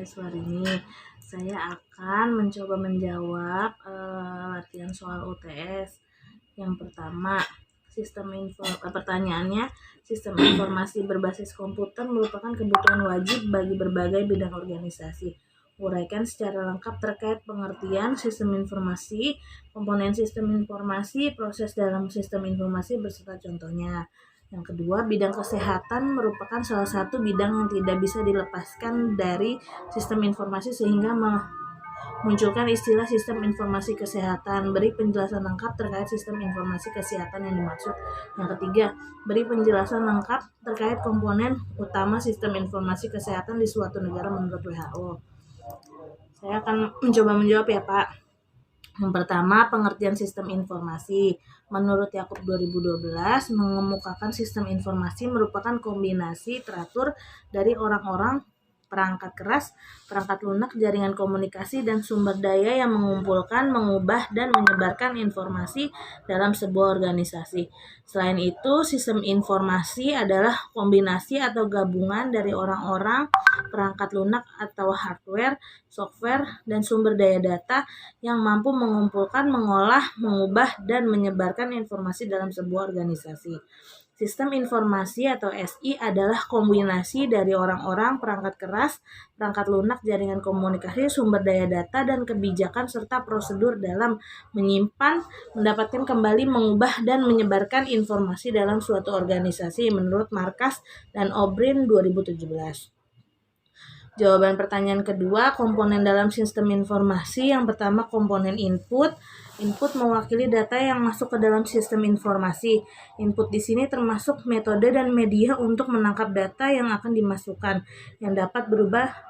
Maheswarini. Saya akan mencoba menjawab latihan soal UTS. Yang pertama, pertanyaannya, sistem informasi berbasis komputer merupakan kebutuhan wajib bagi berbagai bidang organisasi. Uraikan secara lengkap terkait pengertian sistem informasi, komponen sistem informasi, proses dalam sistem informasi beserta contohnya. Yang kedua, bidang kesehatan merupakan salah satu bidang yang tidak bisa dilepaskan dari sistem informasi sehingga munculkan istilah sistem informasi kesehatan. Beri penjelasan lengkap terkait sistem informasi kesehatan yang dimaksud. Yang ketiga, beri penjelasan lengkap terkait komponen utama sistem informasi kesehatan di suatu negara menurut WHO. Saya akan mencoba menjawab ya Pak. Yang pertama, pengertian sistem informasi. Menurut Yaakub 2012, mengemukakan sistem informasi merupakan kombinasi teratur dari orang-orang, perangkat keras, perangkat lunak, jaringan komunikasi, dan sumber daya yang mengumpulkan, mengubah, dan menyebarkan informasi dalam sebuah organisasi. Selain itu, sistem informasi adalah kombinasi atau gabungan dari orang-orang, perangkat lunak atau hardware, software, dan sumber daya data yang mampu mengumpulkan, mengolah, mengubah, dan menyebarkan informasi dalam sebuah organisasi. Sistem informasi atau SI adalah kombinasi dari orang-orang, perangkat keras, perangkat lunak, jaringan komunikasi, sumber daya data, dan kebijakan serta prosedur dalam menyimpan, mendapatkan kembali, mengubah, dan menyebarkan informasi dalam suatu organisasi menurut Markas dan O'Brien 2017. Jawaban pertanyaan kedua, komponen dalam sistem informasi. Yang pertama, komponen input. Input mewakili data yang masuk ke dalam sistem informasi. Input di sini termasuk metode dan media untuk menangkap data yang akan dimasukkan, yang dapat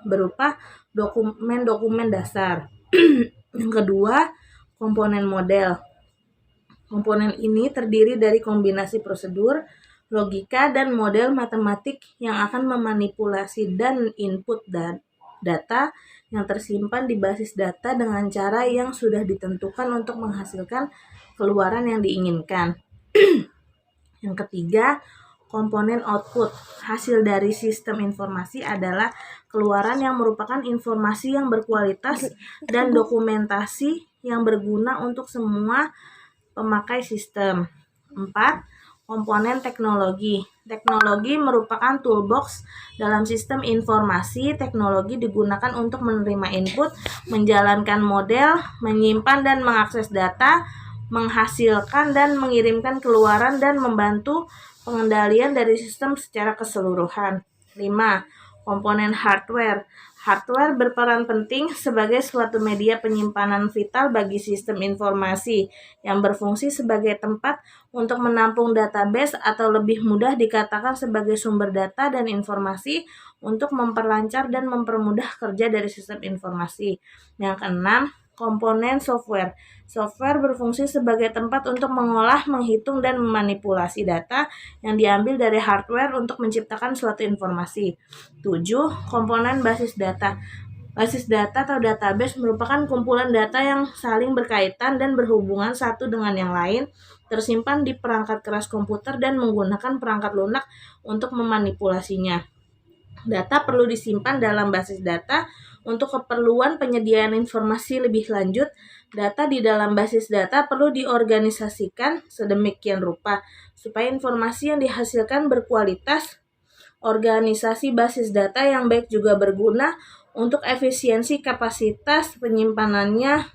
berupa dokumen-dokumen dasar. Yang kedua, komponen model. Komponen ini terdiri dari kombinasi prosedur, logika, dan model matematik yang akan memanipulasi dan input data yang tersimpan di basis data dengan cara yang sudah ditentukan untuk menghasilkan keluaran yang diinginkan. Yang ketiga, komponen output. Hasil dari sistem informasi adalah keluaran yang merupakan informasi yang berkualitas dan dokumentasi yang berguna untuk semua pemakai sistem. 4. Komponen teknologi. Teknologi merupakan toolbox dalam sistem informasi. Teknologi digunakan untuk menerima input, menjalankan model, menyimpan dan mengakses data, menghasilkan dan mengirimkan keluaran, dan membantu pengendalian dari sistem secara keseluruhan. 5. Komponen hardware. Hardware berperan penting sebagai suatu media penyimpanan vital bagi sistem informasi yang berfungsi sebagai tempat untuk menampung database atau lebih mudah dikatakan sebagai sumber data dan informasi untuk memperlancar dan mempermudah kerja dari sistem informasi. Yang keenam, komponen software. Software berfungsi sebagai tempat untuk mengolah, menghitung, dan memanipulasi data yang diambil dari hardware untuk menciptakan suatu informasi. 7. Komponen basis data. Basis data atau database merupakan kumpulan data yang saling berkaitan dan berhubungan satu dengan yang lain, tersimpan di perangkat keras komputer dan menggunakan perangkat lunak untuk memanipulasinya. Data perlu disimpan dalam basis data untuk keperluan penyediaan informasi lebih lanjut. Data di dalam basis data perlu diorganisasikan sedemikian rupa supaya informasi yang dihasilkan berkualitas. Organisasi basis data yang baik juga berguna untuk efisiensi kapasitas penyimpanannya.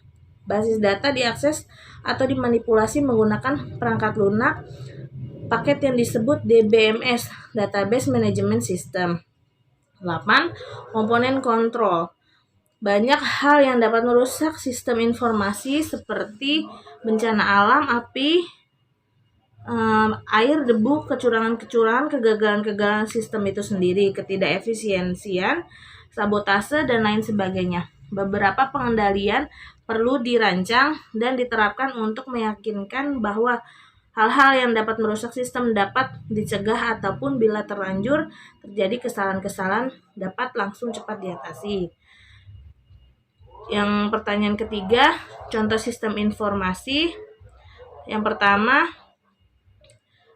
Basis data diakses atau dimanipulasi menggunakan perangkat lunak, paket yang disebut DBMS, Database Management System. 8. Komponen kontrol. Banyak hal yang dapat merusak sistem informasi seperti bencana alam, api, air, debu, kecurangan-kecurangan, kegagalan-kegagalan sistem itu sendiri, ketidakefisiensian, sabotase, dan lain sebagainya. Beberapa pengendalian perlu dirancang dan diterapkan untuk meyakinkan bahwa hal-hal yang dapat merusak sistem dapat dicegah ataupun bila terlanjur terjadi kesalahan-kesalahan dapat langsung cepat diatasi. Yang pertanyaan ketiga, contoh sistem informasi. Yang pertama,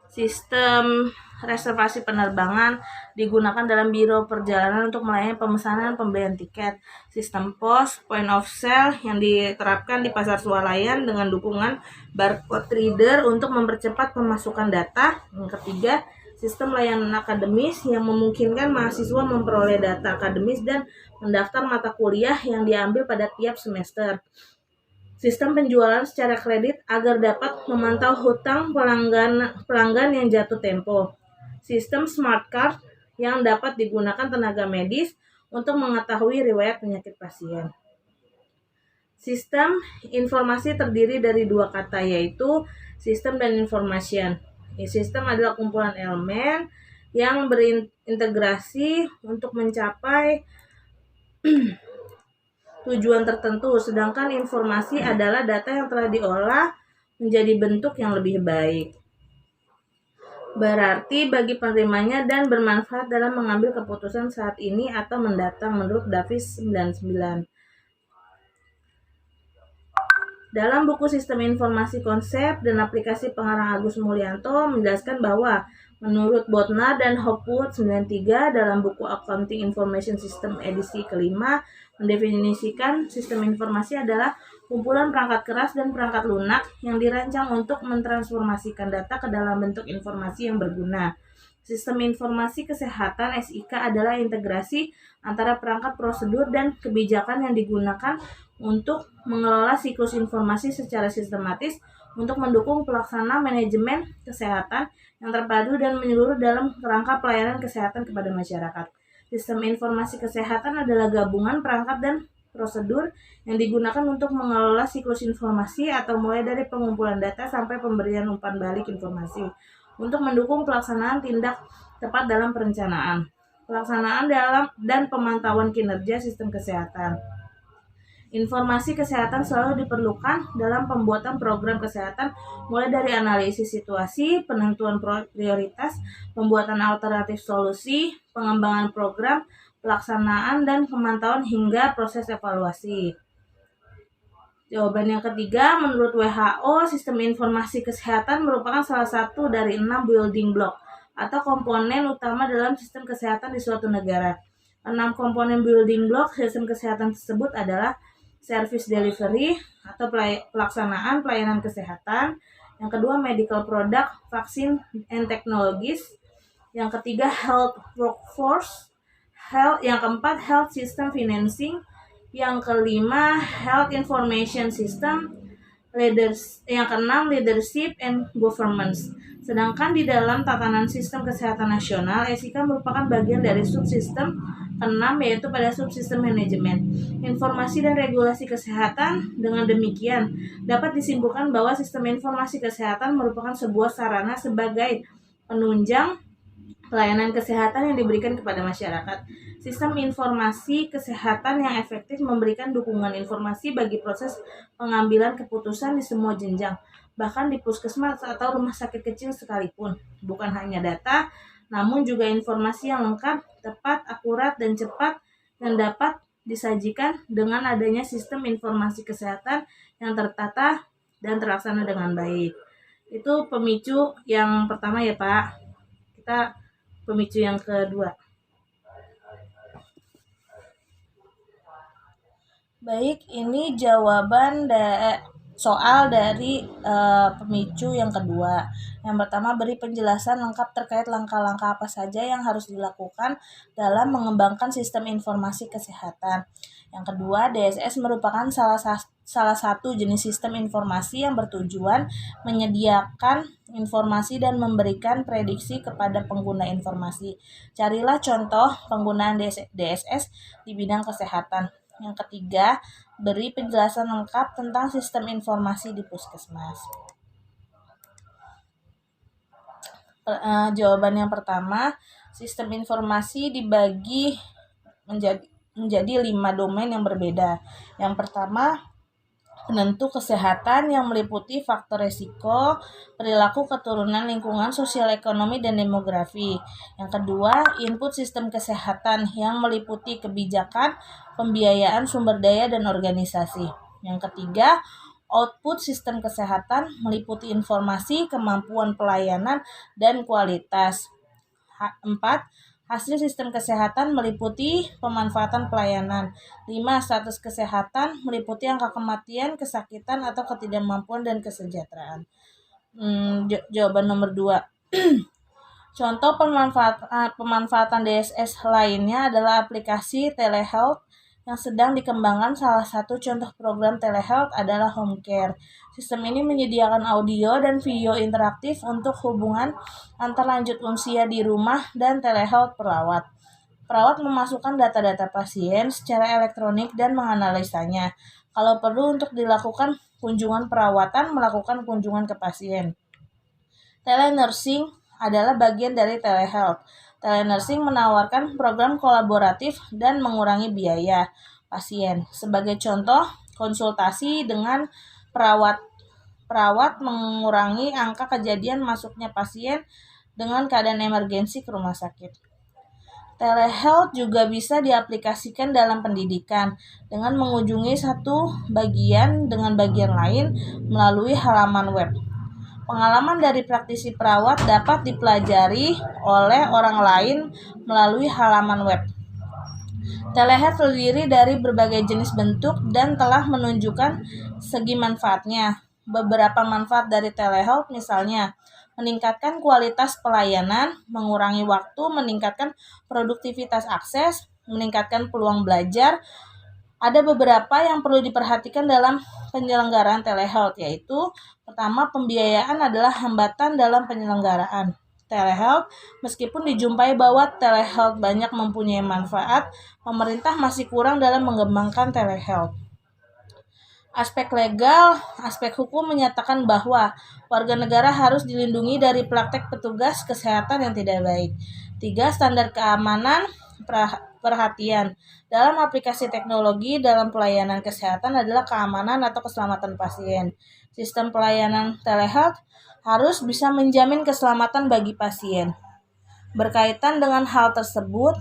sistem reservasi penerbangan digunakan dalam biro perjalanan untuk melayani pemesanan pembelian tiket. Sistem POS, point of sale yang diterapkan di pasar swalayan dengan dukungan barcode reader untuk mempercepat pemasukan data. Yang ketiga, sistem layanan akademis yang memungkinkan mahasiswa memperoleh data akademis dan mendaftar mata kuliah yang diambil pada tiap semester. Sistem penjualan secara kredit agar dapat memantau hutang pelanggan yang jatuh tempo. Sistem smart card yang dapat digunakan tenaga medis untuk mengetahui riwayat penyakit pasien. Sistem informasi terdiri dari dua kata, yaitu sistem dan information. Sistem adalah kumpulan elemen yang berintegrasi untuk mencapai tujuan tertentu, sedangkan informasi adalah data yang telah diolah menjadi bentuk yang lebih baik. Berarti bagi penerimanya dan bermanfaat dalam mengambil keputusan saat ini atau mendatang menurut Davis 99. Dalam buku Sistem Informasi Konsep dan Aplikasi pengarang Agus Mulyanto menjelaskan bahwa menurut Bodnar dan Hopwood 93 dalam buku Accounting Information System edisi kelima mendefinisikan sistem informasi adalah kumpulan perangkat keras dan perangkat lunak yang dirancang untuk mentransformasikan data ke dalam bentuk informasi yang berguna. Sistem informasi kesehatan (SIK) adalah integrasi antara perangkat prosedur dan kebijakan yang digunakan untuk mengelola siklus informasi secara sistematis untuk mendukung pelaksanaan manajemen kesehatan yang terpadu dan menyeluruh dalam kerangka pelayanan kesehatan kepada masyarakat. Sistem informasi kesehatan adalah gabungan perangkat dan prosedur yang digunakan untuk mengelola siklus informasi atau mulai dari pengumpulan data sampai pemberian umpan balik informasi untuk mendukung pelaksanaan tindak tepat dalam perencanaan, pelaksanaan dalam dan pemantauan kinerja sistem kesehatan. Informasi kesehatan selalu diperlukan dalam pembuatan program kesehatan, mulai dari analisis situasi, penentuan prioritas, pembuatan alternatif solusi, pengembangan program, pelaksanaan dan pemantauan hingga proses evaluasi. Jawaban yang ketiga, menurut WHO, sistem informasi kesehatan merupakan salah satu dari 6 building block atau komponen utama dalam sistem kesehatan di suatu negara. 6 komponen building block sistem kesehatan tersebut adalah service delivery atau pelaksanaan pelayanan kesehatan. Yang kedua, medical product, vaccine and technologies. Yang ketiga, health workforce. Yang keempat, health system financing. Yang kelima, health information system. Yang keenam, leadership and governance. Sedangkan di dalam tatanan sistem kesehatan nasional, SIK merupakan bagian dari subsistem keenam, yaitu pada subsistem manajemen informasi dan regulasi kesehatan. Dengan demikian, dapat disimpulkan bahwa sistem informasi kesehatan merupakan sebuah sarana sebagai penunjang pelayanan kesehatan yang diberikan kepada masyarakat. Sistem informasi kesehatan yang efektif memberikan dukungan informasi bagi proses pengambilan keputusan di semua jenjang, bahkan di puskesmas atau rumah sakit kecil sekalipun. Bukan hanya data, namun juga informasi yang lengkap, tepat, akurat, dan cepat yang dapat disajikan dengan adanya sistem informasi kesehatan yang tertata dan terlaksana dengan baik. Itu pemicu yang pertama ya Pak. Kita pemicu yang kedua. Baik, ini jawaban soal dari pemicu yang kedua. Yang pertama, beri penjelasan lengkap terkait langkah-langkah apa saja yang harus dilakukan dalam mengembangkan sistem informasi kesehatan. Yang kedua, DSS merupakan salah satu jenis sistem informasi yang bertujuan menyediakan informasi dan memberikan prediksi kepada pengguna informasi. Carilah contoh penggunaan DSS di bidang kesehatan. Yang ketiga, beri penjelasan lengkap tentang sistem informasi di puskesmas. Jawaban yang pertama, sistem informasi dibagi menjadi 5 domain yang berbeda. Yang pertama, penentu kesehatan yang meliputi faktor resiko, perilaku keturunan lingkungan, sosial ekonomi, dan demografi. Yang kedua, input sistem kesehatan yang meliputi kebijakan, pembiayaan, sumber daya, dan organisasi. Yang ketiga, output sistem kesehatan meliputi informasi, kemampuan pelayanan, dan kualitas. 4. Hasil sistem kesehatan meliputi pemanfaatan pelayanan. 5. Status kesehatan meliputi angka kematian, kesakitan, atau ketidakmampuan dan kesejahteraan. Jawaban nomor 2. Contoh pemanfaatan DSS lainnya adalah aplikasi telehealth yang sedang dikembangkan. Salah satu contoh program telehealth adalah Home Care. Sistem ini menyediakan audio dan video interaktif untuk hubungan antar lanjut usia di rumah dan telehealth perawat. Perawat memasukkan data-data pasien secara elektronik dan menganalisanya. Kalau perlu untuk dilakukan kunjungan perawatan, melakukan kunjungan ke pasien. Telenursing adalah bagian dari telehealth. Telenursing menawarkan program kolaboratif dan mengurangi biaya pasien. Sebagai contoh, konsultasi dengan perawat mengurangi angka kejadian masuknya pasien dengan keadaan emergensi ke rumah sakit. Telehealth juga bisa diaplikasikan dalam pendidikan dengan mengunjungi satu bagian dengan bagian lain melalui halaman web. Pengalaman dari praktisi perawat dapat dipelajari oleh orang lain melalui halaman web. Telehealth terdiri dari berbagai jenis bentuk dan telah menunjukkan segi manfaatnya. Beberapa manfaat dari telehealth misalnya meningkatkan kualitas pelayanan, mengurangi waktu, meningkatkan produktivitas akses, meningkatkan peluang belajar. Ada beberapa yang perlu diperhatikan dalam penyelenggaraan telehealth, yaitu pertama, pembiayaan adalah hambatan dalam penyelenggaraan telehealth. Meskipun dijumpai bahwa telehealth banyak mempunyai manfaat, pemerintah masih kurang dalam mengembangkan telehealth. Aspek legal, aspek hukum menyatakan bahwa warga negara harus dilindungi dari praktek petugas kesehatan yang tidak baik. 3. Standar keamanan perhatian dalam aplikasi teknologi dalam pelayanan kesehatan adalah keamanan atau keselamatan pasien. Sistem pelayanan telehealth harus bisa menjamin keselamatan bagi pasien. Berkaitan dengan hal tersebut,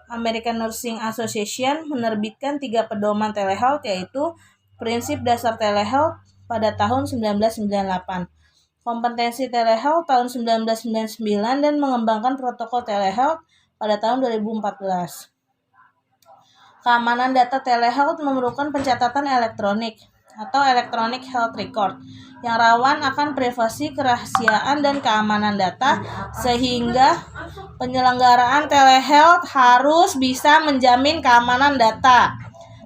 American Nursing Association menerbitkan 3 pedoman telehealth, yaitu Prinsip Dasar Telehealth pada tahun 1998, Kompetensi Telehealth tahun 1999, dan mengembangkan protokol telehealth pada tahun 2014. Keamanan data telehealth memerlukan pencatatan elektronik atau electronic health record yang rawan akan privasi, kerahasiaan, dan keamanan data, sehingga penyelenggaraan telehealth harus bisa menjamin keamanan data.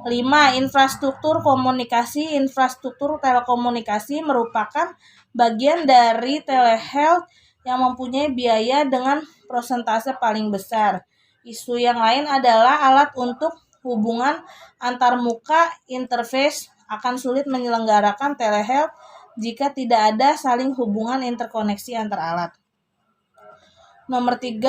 5. Infrastruktur komunikasi. Infrastruktur telekomunikasi merupakan bagian dari telehealth yang mempunyai biaya dengan persentase paling besar. Isu yang lain adalah alat untuk hubungan antarmuka, interface akan sulit menyelenggarakan telehealth jika tidak ada saling hubungan interkoneksi antar alat. Nomor 3,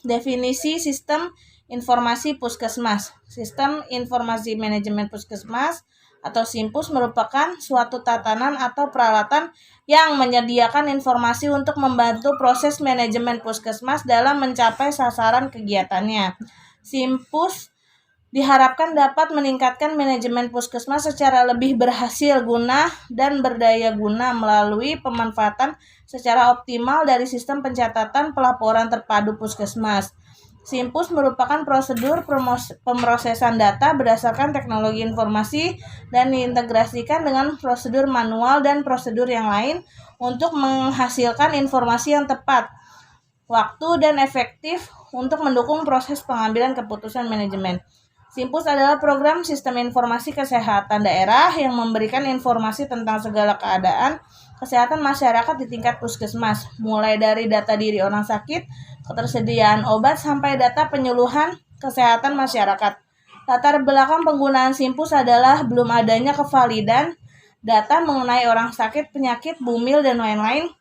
definisi sistem informasi puskesmas. Sistem informasi manajemen puskesmas atau SIMPUS merupakan suatu tatanan atau peralatan yang menyediakan informasi untuk membantu proses manajemen puskesmas dalam mencapai sasaran kegiatannya. SIMPUS diharapkan dapat meningkatkan manajemen puskesmas secara lebih berhasil guna dan berdaya guna melalui pemanfaatan secara optimal dari sistem pencatatan pelaporan terpadu puskesmas. SIMPUS merupakan prosedur pemrosesan data berdasarkan teknologi informasi dan diintegrasikan dengan prosedur manual dan prosedur yang lain untuk menghasilkan informasi yang tepat, waktu, dan efektif untuk mendukung proses pengambilan keputusan manajemen. SIMPUS adalah program sistem informasi kesehatan daerah yang memberikan informasi tentang segala keadaan kesehatan masyarakat di tingkat puskesmas, mulai dari data diri orang sakit, ketersediaan obat, sampai data penyuluhan kesehatan masyarakat. Latar belakang penggunaan SIMPUS adalah belum adanya kevalidan data mengenai orang sakit, penyakit, bumil, dan lain-lain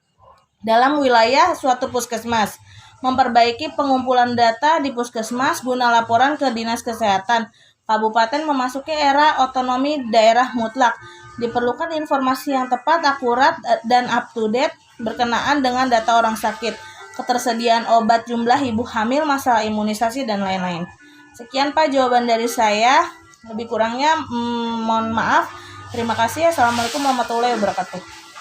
dalam wilayah suatu puskesmas. Memperbaiki pengumpulan data di puskesmas guna laporan ke Dinas Kesehatan Kabupaten memasuki era otonomi daerah mutlak. Diperlukan informasi yang tepat, akurat, dan up-to-date berkenaan dengan data orang sakit, ketersediaan obat, jumlah ibu hamil, masalah imunisasi, dan lain-lain. Sekian Pak jawaban dari saya. Lebih kurangnya mohon maaf. Terima kasih. Assalamualaikum warahmatullahi wabarakatuh.